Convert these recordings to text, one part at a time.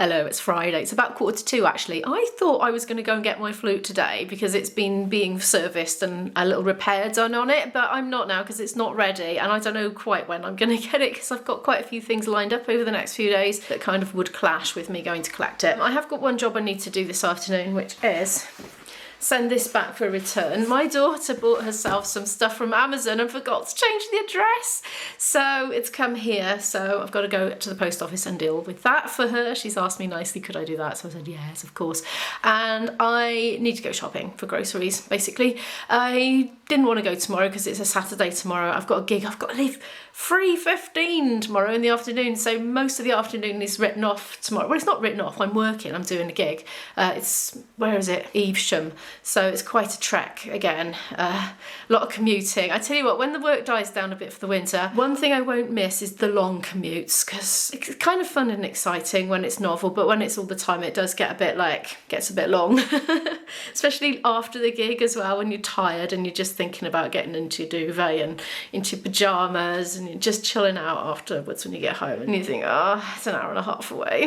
Hello, it's Friday. It's about 1:45 actually. I thought I was going to go and get my flute today because it's been being serviced and a little repair done on it, but I'm not now because it's not ready and I don't know quite when I'm going to get it because I've got quite a few things lined up over the next few days that kind of would clash with me going to collect it. I have got one job I need to do this afternoon, which is send this back for a return. My daughter bought herself some stuff from Amazon and forgot to change the address. So it's come here. So I've got to go to the post office and deal with that for her. She's asked me nicely, could I do that? So I said, yes, of course. And I need to go shopping for groceries, basically. I didn't want to go tomorrow because it's a Saturday tomorrow. I've got a gig. I've got to leave 3:15 tomorrow in the afternoon. So most of the afternoon is written off tomorrow. Well, it's not written off. I'm working. I'm doing a gig. Where is it? Evesham. So it's quite a trek again. A lot of commuting. I tell you what, when the work dies down a bit for the winter, one thing I won't miss is the long commutes because it's kind of fun and exciting when it's novel, but when it's all the time, it does get a bit gets a bit long, especially after the gig as well, when you're tired and you're just thinking about getting into your duvet and into your pajamas and you're just chilling out afterwards when you get home and you think, oh, it's an hour and a half away.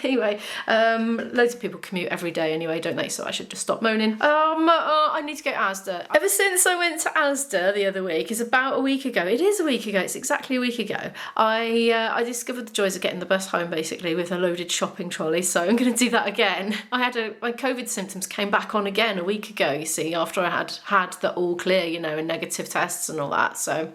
Anyway, loads of people commute every day anyway, don't they? So I should just stop moaning. I need to go to Asda. Ever since I went to Asda the other week, it's about a week ago. It is a week ago, it's exactly a week ago. I discovered the joys of getting the bus home basically with a loaded shopping trolley, so I'm going to do that again. My COVID symptoms came back on again a week ago, you see, after I had the all clear, you know, and negative tests and all that, so...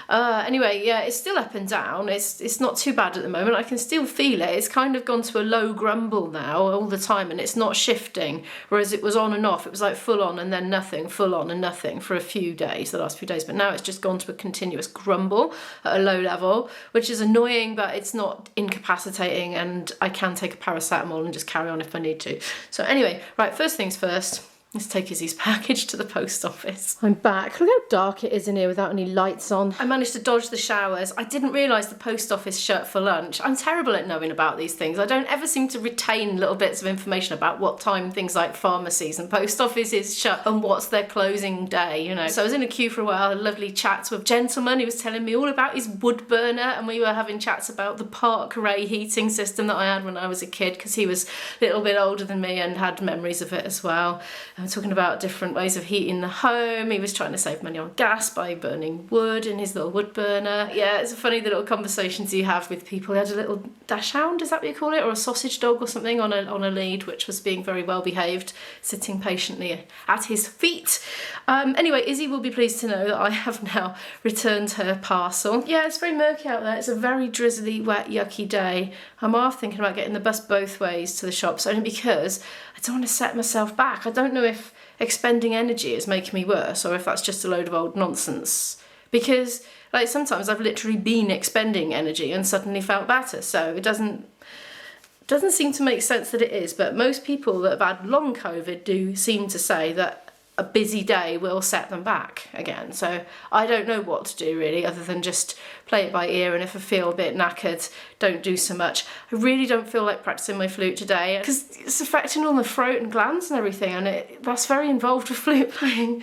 anyway, yeah, it's still up and down. It's not too bad at the moment. I can still feel it. It's kind of gone to a low grumble now all the time and it's not shifting. Whereas it was on and off. It was like full on and then nothing, full on and nothing for a few days, the last few days. But now it's just gone to a continuous grumble at a low level, which is annoying, but it's not incapacitating and I can take a paracetamol and just carry on if I need to. So anyway, right, first things first. Let's take Izzy's package to the post office. I'm back. Look how dark it is in here without any lights on. I managed to dodge the showers. I didn't realise the post office shut for lunch. I'm terrible at knowing about these things. I don't ever seem to retain little bits of information about what time things like pharmacies and post offices shut and what's their closing day, you know. So I was in a queue for a while, had lovely chats with a gentleman. He was telling me all about his wood burner and we were having chats about the Park Ray heating system that I had when I was a kid because he was a little bit older than me and had memories of it as well. Talking about different ways of heating the home. He was trying to save money on gas by burning wood in his little wood burner. Yeah, it's funny the little conversations you have with people. He had a little dachshund, is that what you call it? Or a sausage dog or something on a lead, which was being very well behaved, sitting patiently at his feet. Anyway, Izzy will be pleased to know that I have now returned her parcel. Yeah, it's very murky out there. It's a very drizzly, wet, yucky day. I'm half thinking about getting the bus both ways to the shops, only because I don't want to set myself back. I don't know if expending energy is making me worse or if that's just a load of old nonsense. Because, like, sometimes I've literally been expending energy and suddenly felt better. So it doesn't seem to make sense that it is. But most people that have had long COVID do seem to say that a busy day will set them back again. So I don't know what to do really, other than just play it by ear, and if I feel a bit knackered, don't do so much. I really don't feel like practicing my flute today because it's affecting all my throat and glands and everything, and that's very involved with flute playing.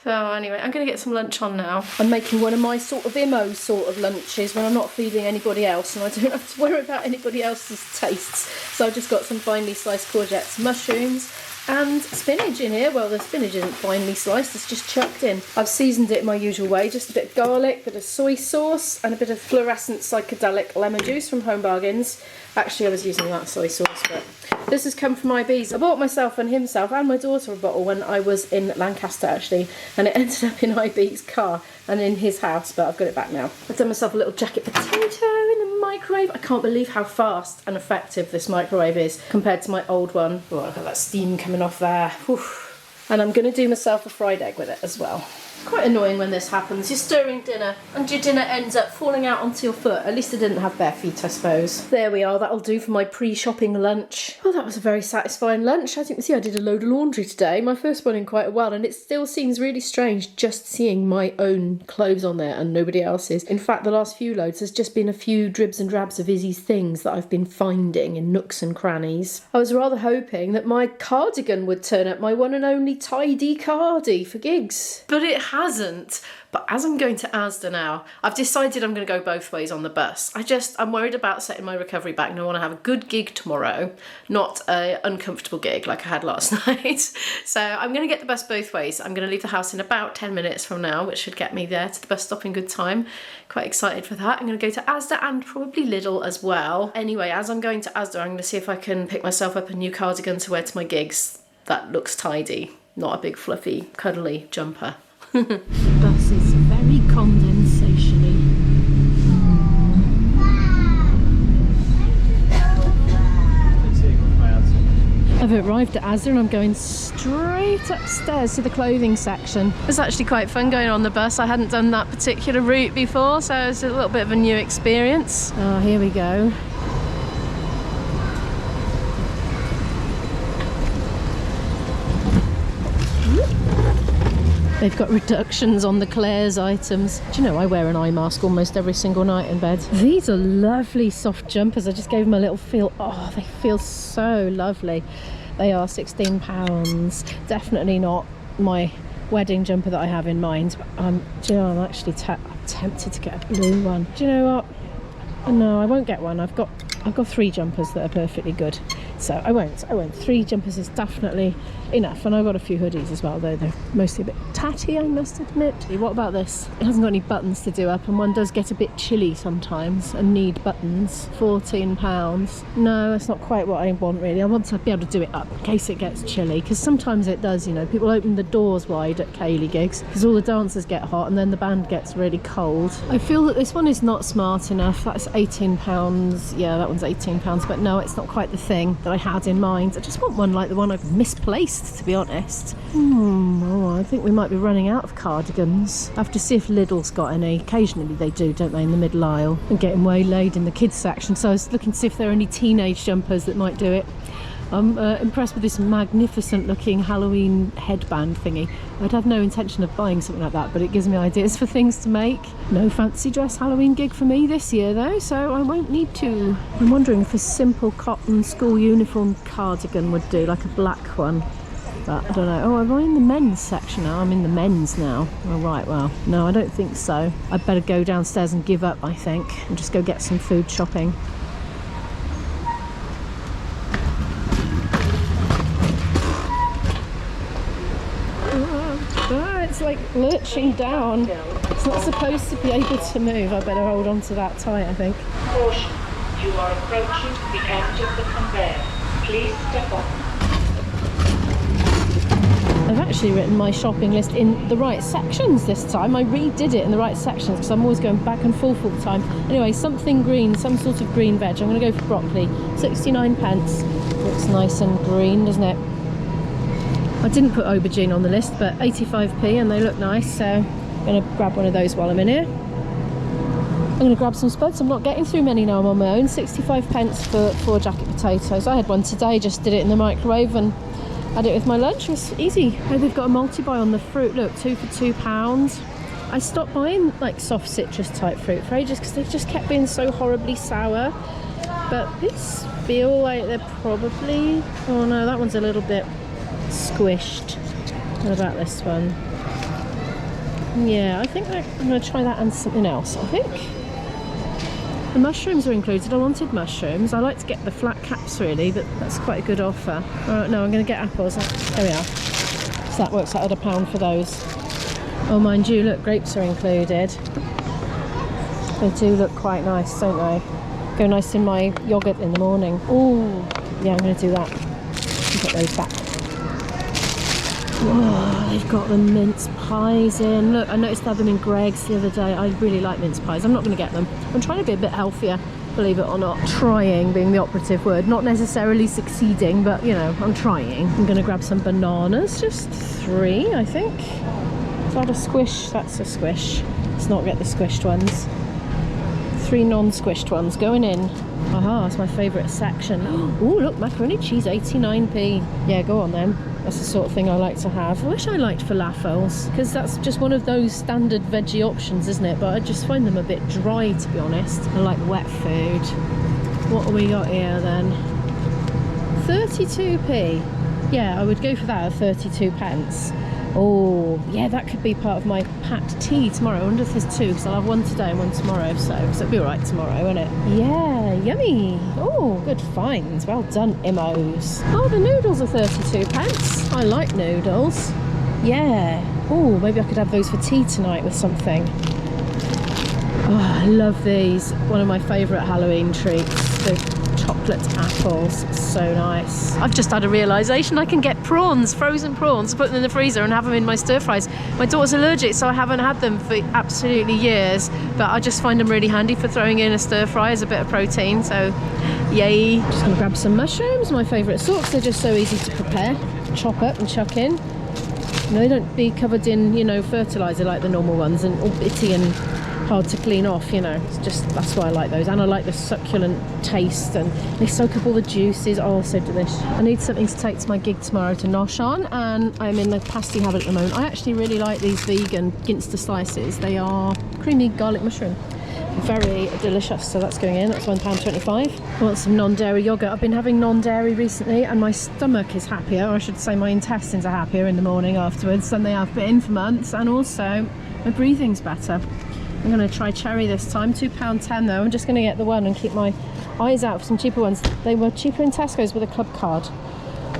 So anyway, I'm gonna get some lunch on now. I'm making one of my sort of IMO sort of lunches when I'm not feeding anybody else and I don't have to worry about anybody else's tastes. So I've just got some finely sliced courgettes, mushrooms, and spinach in here. Well, the spinach isn't finely sliced, it's just chucked in. I've seasoned it my usual way, just a bit of garlic, a bit of soy sauce, and a bit of fluorescent psychedelic lemon juice from Home Bargains. Actually, I was using that soy sauce, but this has come from IB's. I bought myself and himself and my daughter a bottle when I was in Lancaster, actually, and it ended up in IB's car and in his house, but I've got it back now. I've done myself a little jacket potato in the microwave. I can't believe how fast and effective this microwave is compared to my old one. Oh, look at that steam coming off there. Whew. And I'm going to do myself a fried egg with it as well. Quite annoying when this happens. You're stirring dinner and your dinner ends up falling out onto your foot. At least I didn't have bare feet, I suppose. There we are, that'll do for my pre-shopping lunch. Well, that was a very satisfying lunch. As you can see, I did a load of laundry today, my first one in quite a while, and it still seems really strange just seeing my own clothes on there and nobody else's. In fact, the last few loads, there's just been a few dribs and drabs of Izzy's things that I've been finding in nooks and crannies. I was rather hoping that my cardigan would turn up, my one and only tidy cardi for gigs. But it hasn't. But as I'm going to Asda now, I've decided I'm going to go both ways on the bus. I'm worried about setting my recovery back, and I want to have a good gig tomorrow, not an uncomfortable gig like I had last night. So I'm going to get the bus both ways. I'm going to leave the house in about 10 minutes from now, which should get me there to the bus stop in good time. Quite excited for that. I'm going to go to Asda and probably Lidl as well. Anyway, as I'm going to Asda, I'm going to see if I can pick myself up a new cardigan to wear to my gigs that looks tidy, not a big fluffy cuddly jumper. The bus is very condensation-y. I've arrived at Asda and I'm going straight upstairs to the clothing section. It's actually quite fun going on the bus. I hadn't done that particular route before, so it's a little bit of a new experience. Oh, here we go. They've got reductions on the Claire's items. Do you know, I wear an eye mask almost every single night in bed. These are lovely soft jumpers. I just gave them a little feel. Oh, they feel so lovely. They are £16. Definitely not my wedding jumper that I have in mind. But do you know, I'm actually tempted to get a blue one. Do you know what? No, I won't get one. I've got 3 jumpers that are perfectly good. So I won't. 3 jumpers is definitely enough. And I've got a few hoodies as well, though they're mostly a bit tatty, I must admit. What about this? It hasn't got any buttons to do up, and one does get a bit chilly sometimes and need buttons. £14. No, that's not quite what I want really. I want to be able to do it up in case it gets chilly, because sometimes it does, you know. People open the doors wide at ceilidh gigs because all the dancers get hot and then the band gets really cold. I feel that this one is not smart enough. That's £18. Yeah, that one's £18, but no, it's not quite the thing that I had in mind. I just want one like the one I've misplaced, to be honest. Oh, I think we might be running out of cardigans. I have to see if Lidl's got any. Occasionally they do, don't they, in the middle aisle. I'm getting waylaid in the kids section, so I was looking to see if there are any teenage jumpers that might do it. I'm impressed with this magnificent looking Halloween headband thingy. I'd have no intention of buying something like that, but it gives me ideas for things to make. No fancy dress Halloween gig for me this year though, so I won't need to. I'm wondering if a simple cotton school uniform cardigan would do, like a black one. But I don't know. Oh, am I in the men's section now? I'm in the men's now. Oh, right, well, no, I don't think so. I'd better go downstairs and give up, I think, and just go get some food shopping. It's like lurching down. It's not supposed to be able to move. I better hold on to that tight, I think. Caution, you are approaching the end of the conveyor. Please step off. I've actually written my shopping list in the right sections this time. I redid it in the right sections because I'm always going back and forth all the time. Anyway, something green, some sort of green veg. I'm going to go for broccoli. 69p. Looks nice and green, doesn't it? I didn't put aubergine on the list, but 85p and they look nice, so I'm going to grab one of those while I'm in here. I'm going to grab some spuds. I'm not getting through many now, I'm on my own. 65p for 4 jacket potatoes. I had one today, just did it in the microwave and had it with my lunch. It was easy. Oh, they've got a multi-buy on the fruit. Look, 2 for £2. I stopped buying like soft citrus type fruit for ages because they've just kept being so horribly sour. But these feel like they're probably... Oh no, that one's a little bit squished. What about this one? Yeah, I think I'm going to try that and something else. I think the mushrooms are included. I wanted mushrooms. I like to get the flat caps really, but that's quite a good offer. Alright, no, I'm going to get apples. There we are. So that works out at £1 for those. Oh, mind you, look, grapes are included. They do look quite nice, don't they? Go nice in my yoghurt in the morning. Oh, yeah, I'm going to do that. Put those back. Whoa, they've got the mince pies in. Look, I noticed they had them in Greg's the other day. I really like mince pies. I'm not going to get them. I'm trying to be a bit healthier, believe it or not. Trying being the operative word. Not necessarily succeeding, but, you know, I'm trying. I'm going to grab some bananas. Just 3, I think. Is that a squish? That's a squish. Let's not get the squished ones. 3 non-squished ones going in. Aha, that's my favourite section. Oh, look, macaroni cheese, 89p. Yeah, go on then. That's the sort of thing I like to have. I wish I liked falafels, because that's just one of those standard veggie options, isn't it? But I just find them a bit dry, to be honest. I like wet food. What have we got here then? 32p. Yeah, I would go for that at 32p. Oh, yeah, that could be part of my packed tea tomorrow. I wonder if there's two, because I'll have one today and one tomorrow, so it'll be all right tomorrow, won't it? Yeah, yummy. Oh, good finds. Well done, Immos. Oh, the noodles are 32 pence. I like noodles. Yeah. Oh, maybe I could have those for tea tonight with something. Oh, I love these. One of my favourite Halloween treats. The chocolate apples, so nice. I've just had a realisation I can get prawns, frozen prawns, put them in the freezer and have them in my stir fries. My daughter's allergic, so I haven't had them for absolutely years, but I just find them really handy for throwing in a stir fry as a bit of protein, so yay. Just gonna grab some mushrooms, my favourite sorts. They're just so easy to prepare. Chop up and chuck in. And they don't be covered in, you know, fertiliser like the normal ones and all bitty and hard to clean off, you know. It's just, that's why I like those, and I like the succulent taste, and they soak up all the juices. Oh, so delicious. I need something to take to my gig tomorrow to nosh on, and I'm in the pasty habit at the moment. I actually really like these vegan Ginster slices. They are creamy garlic mushroom, very delicious. So that's going in. That's £1.25. I want some non-dairy yogurt. I've been having non-dairy recently, and my stomach is happier, or I should say my intestines are happier in the morning afterwards than they have been for months, and also my breathing's better. I'm going to try cherry this time, £2.10 though. I'm just going to get the one and keep my eyes out for some cheaper ones. They were cheaper in Tesco's with a club card.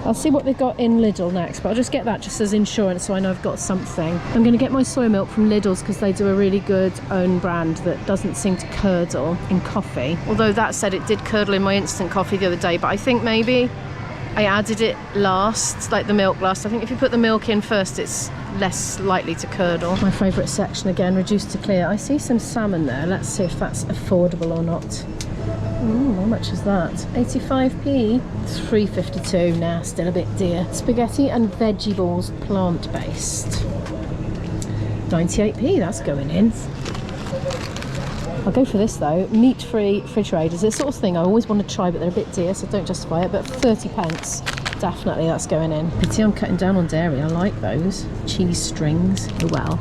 I'll see what they've got in Lidl next, but I'll just get that just as insurance so I know I've got something. I'm going to get my soy milk from Lidl's because they do a really good own brand that doesn't seem to curdle in coffee. Although that said, it did curdle in my instant coffee the other day, but I think maybe I added it last, like the milk last. I think if you put the milk in first, it's less likely to curdle. My favourite section again, reduced to clear. I see some salmon there. Let's see if that's affordable or not. Ooh, how much is that? 85p? It's £3.52. Nah, still a bit dear. Spaghetti and veggie balls, plant-based. 98p, that's going in. I'll go for this though. Meat-free refrigerators. It's the sort of thing I always want to try, but they're a bit dear, so don't justify it. But 30 pence, definitely that's going in. Pity I'm cutting down on dairy. I like those. Cheese strings. Oh well.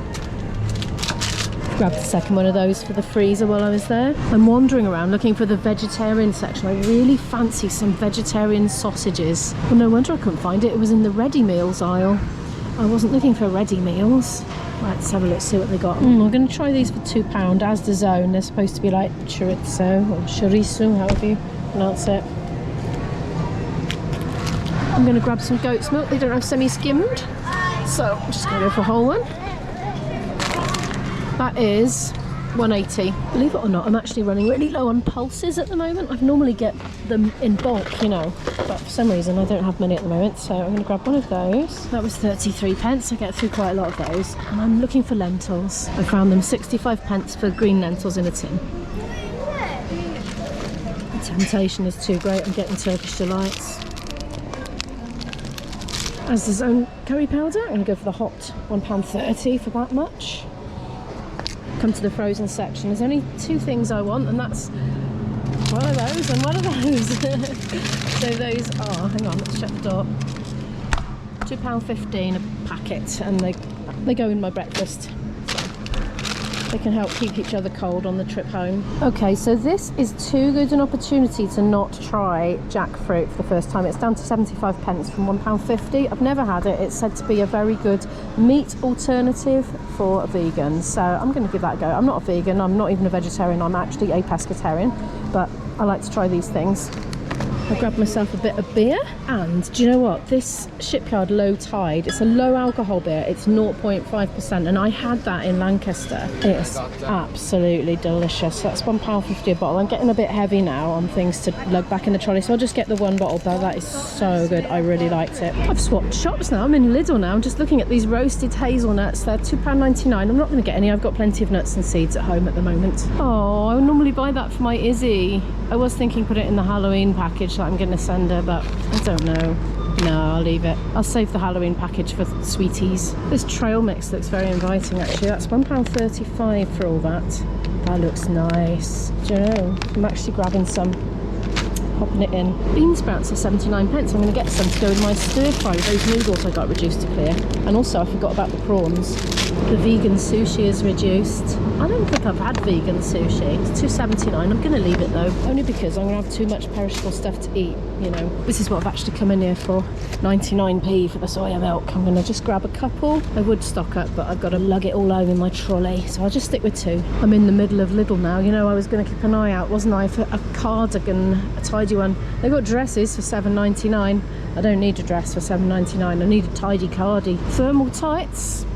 Grabbed the second one of those for the freezer while I was there. I'm wandering around looking for the vegetarian section. I really fancy some vegetarian sausages. Well, no wonder I couldn't find it. It was in the ready meals aisle. I wasn't looking for ready meals. Right, let's have a look, see what they got. I'm going to try these for £2. Asda Zone. They're supposed to be like chorizo or chorizo, however you pronounce it. I'm going to grab some goat's milk. They don't have semi-skimmed, so I'm just going to go for a whole one. That is £1.80. Believe it or not, I'm actually running really low on pulses at the moment. I normally get them in bulk, you know, but for some reason I don't have many at the moment, so I'm going to grab one of those. That was 33 pence. I get through quite a lot of those, and I'm looking for lentils. I found them 65 pence for green lentils in a tin. The temptation is too great. I'm getting Turkish delights. Asda's own curry powder. I'm going to go for the hot, £1.30 for that much. Come to the frozen section. There's only two things I want, and that's one of those and one of those. So those are, hang on, let's check the door, £2.15 a packet, and they go in my breakfast. They can help keep each other cold on the trip home. Okay, so this is too good an opportunity to not try jackfruit for the first time. It's down to 75 pence from £1.50. I've never had it. It's said to be a very good meat alternative for vegans, so I'm going to give that a go. I'm not a vegan, I'm not even a vegetarian, I'm actually a pescatarian, but I like to try these things. I grabbed myself a bit of beer, and do you know what? This Shipyard Low Tide, it's a low alcohol beer, it's 0.5%, and I had that in Lancaster. It's absolutely delicious. That's £1.50 a bottle. I'm getting a bit heavy now on things to lug back in the trolley, so I'll just get the one bottle, but that is so good. I really liked it. I've swapped shops now. I'm in Lidl now. I'm just looking at these roasted hazelnuts. They're £2.99. I'm not going to get any. I've got plenty of nuts and seeds at home at the moment. Oh, I would normally buy that for my Izzy. I was thinking put it in the Halloween package that I'm going to send her, but I don't know. No, I'll leave it. I'll save the Halloween package for sweeties. This trail mix looks very inviting actually. That's £1.35 for all that. That looks nice. Do you know, I'm actually grabbing some popping it in. Bean sprouts are 79 pence. I'm going to get some to go with my stir fry with those noodles I got reduced to clear. And also I forgot about the prawns. The vegan sushi is reduced. I don't think I've had vegan sushi. It's $2.79. I'm going to leave it though, only because I'm going to have too much perishable stuff to eat, you know. This is what I've actually come in here for. 99p for the soya milk. I'm going to just grab a couple. I would stock up, but I've got to lug it all home in my trolley, so I'll just stick with 2. I'm in the middle of Lidl now. You know, I was going to keep an eye out, wasn't I, for a cardigan, a tidy one. They've got dresses for $7.99. I don't need a dress for $7.99. I need a tidy cardi. Thermal tights.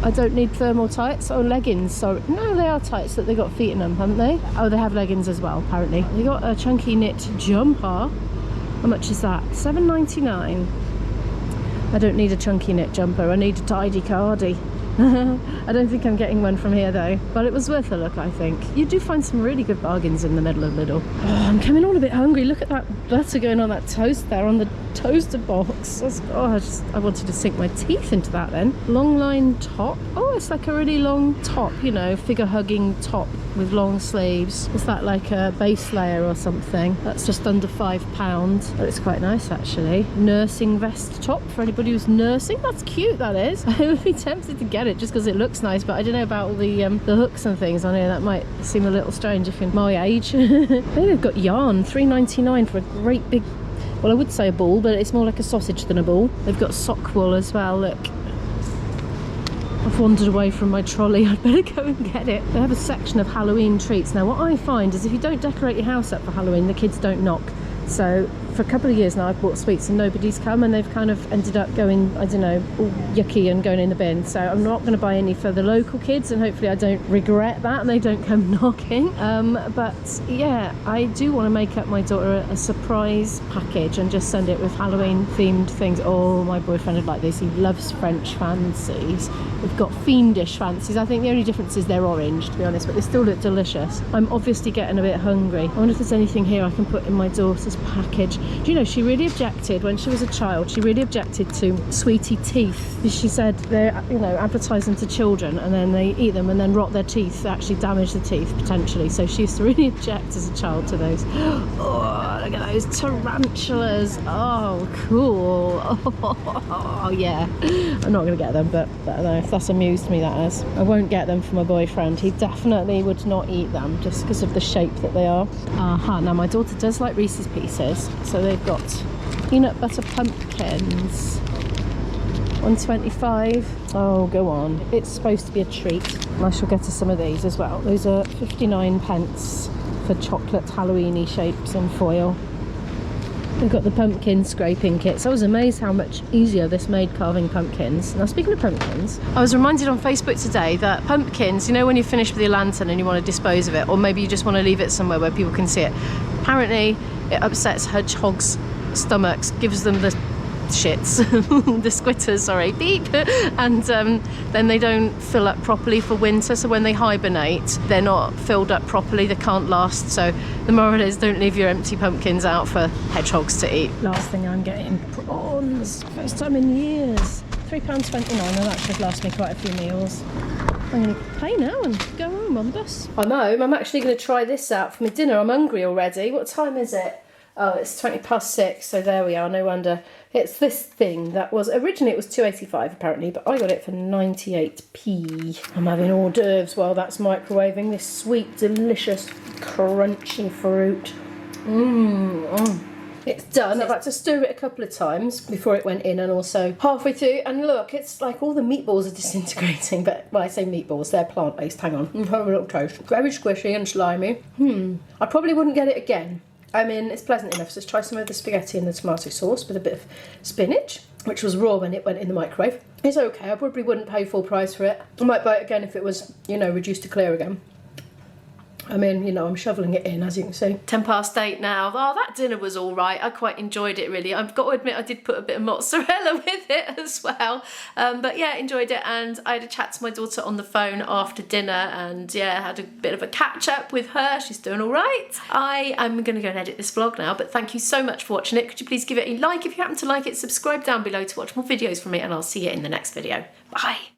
I don't need thermal tights. Oh, leggings. Sorry. No, they are tights that they got feet in them, haven't they? Oh, they have leggings as well, apparently. They got a chunky knit jumper. How much is that? $7.99. I don't need a chunky knit jumper. I need a tidy cardi. I don't think I'm getting one from here though, but it was worth a look, I think. You do find some really good bargains in the middle of Lidl. Oh, I'm coming all a bit hungry. Look at that butter going on that toast there on the toaster box. I wanted to sink my teeth into that then. Long line top. Oh, it's like a really long top, you know, figure hugging top with long sleeves. Is that like a base layer or something? That's just under £5, but it's quite nice actually. Nursing vest top for anybody who's nursing. That's cute, that is. I would be tempted to get it just because it looks nice, but I don't know about all the hooks and things on here. That might seem a little strange if you're my age. They've got yarn, $3.99 for a great big, well, I would say a ball, but it's more like a sausage than a ball. They've got sock wool as well, look. I've wandered away from my trolley. I'd better go and get it. They have a section of Halloween treats. Now, what I find is if you don't decorate your house up for Halloween, the kids don't knock. So for a couple of years now I've bought sweets and nobody's come, and they've kind of ended up going, I don't know, all yucky and going in the bin. So I'm not going to buy any for the local kids, and hopefully I don't regret that and they don't come knocking. But yeah, I do want to make up my daughter a surprise package and just send it with Halloween themed things. Oh, my boyfriend would like this. He loves French fancies. We've got fiendish fancies. I think the only difference is they're orange, to be honest, but they still look delicious. I'm obviously getting a bit hungry. I wonder if there's anything here I can put in my daughter's package. Do you know, she really objected when she was a child. She really objected to sweetie teeth. She said they're, you know, advertise them to children and then they eat them and then rot their teeth, actually damage the teeth potentially. So she used to really object as a child to those. Oh, look at those tarantulas. Oh, cool. Oh, yeah. I'm not going to get them, but I don't know if that's amused me, that has. I won't get them for my boyfriend. He definitely would not eat them just because of the shape that they are. Now my daughter does like Reese's Pieces, so they've got peanut butter pumpkins. $1.25. Oh, go on. It's supposed to be a treat. I shall get her some of these as well. Those are 59 pence for chocolate Halloween-y shapes in foil. We've got the pumpkin scraping kits. I was amazed how much easier this made carving pumpkins. Now, speaking of pumpkins, I was reminded on Facebook today that pumpkins, you know, when you're finished with your lantern and you want to dispose of it, or maybe you just want to leave it somewhere where people can see it, apparently it upsets hedgehogs' stomachs, gives them the shits, the squitters, sorry, beep, and then they don't fill up properly for winter, so when they hibernate they're not filled up properly, they can't last. So the moral is, don't leave your empty pumpkins out for hedgehogs to eat. Last thing I'm getting, prawns, first time in years. £3.29, and that should last me quite a few meals. I'm going to pay now and go home on the bus. I'm home. I'm actually going to try this out for my dinner. I'm hungry already. What time is it? Oh, it's 6:20, so there we are, no wonder. It's this thing that was, originally it was £2.85 apparently, but I got it for 98p. I'm having hors d'oeuvres while that's microwaving this sweet, delicious, crunchy fruit. It's done. I've had to stir it a couple of times before it went in, and also halfway through, and look, it's like all the meatballs are disintegrating, but well, I say meatballs, they're plant-based. Hang on, have a little toast. Very squishy and slimy. I probably wouldn't get it again. I mean, it's pleasant enough. So let's try some of the spaghetti and the tomato sauce with a bit of spinach, which was raw when it went in the microwave. It's okay. I probably wouldn't pay full price for it. I might buy it again if it was, you know, reduced to clear again. I mean, you know, I'm shoveling it in, as you can see. 8:10 now. Oh, that dinner was all right. I quite enjoyed it, really. I've got to admit, I did put a bit of mozzarella with it as well. But yeah, enjoyed it. And I had a chat to my daughter on the phone after dinner, and yeah, had a bit of a catch up with her. She's doing all right. I am going to go and edit this vlog now, but thank you so much for watching it. Could you please give it a like if you happen to like it? Subscribe down below to watch more videos from me, and I'll see you in the next video. Bye.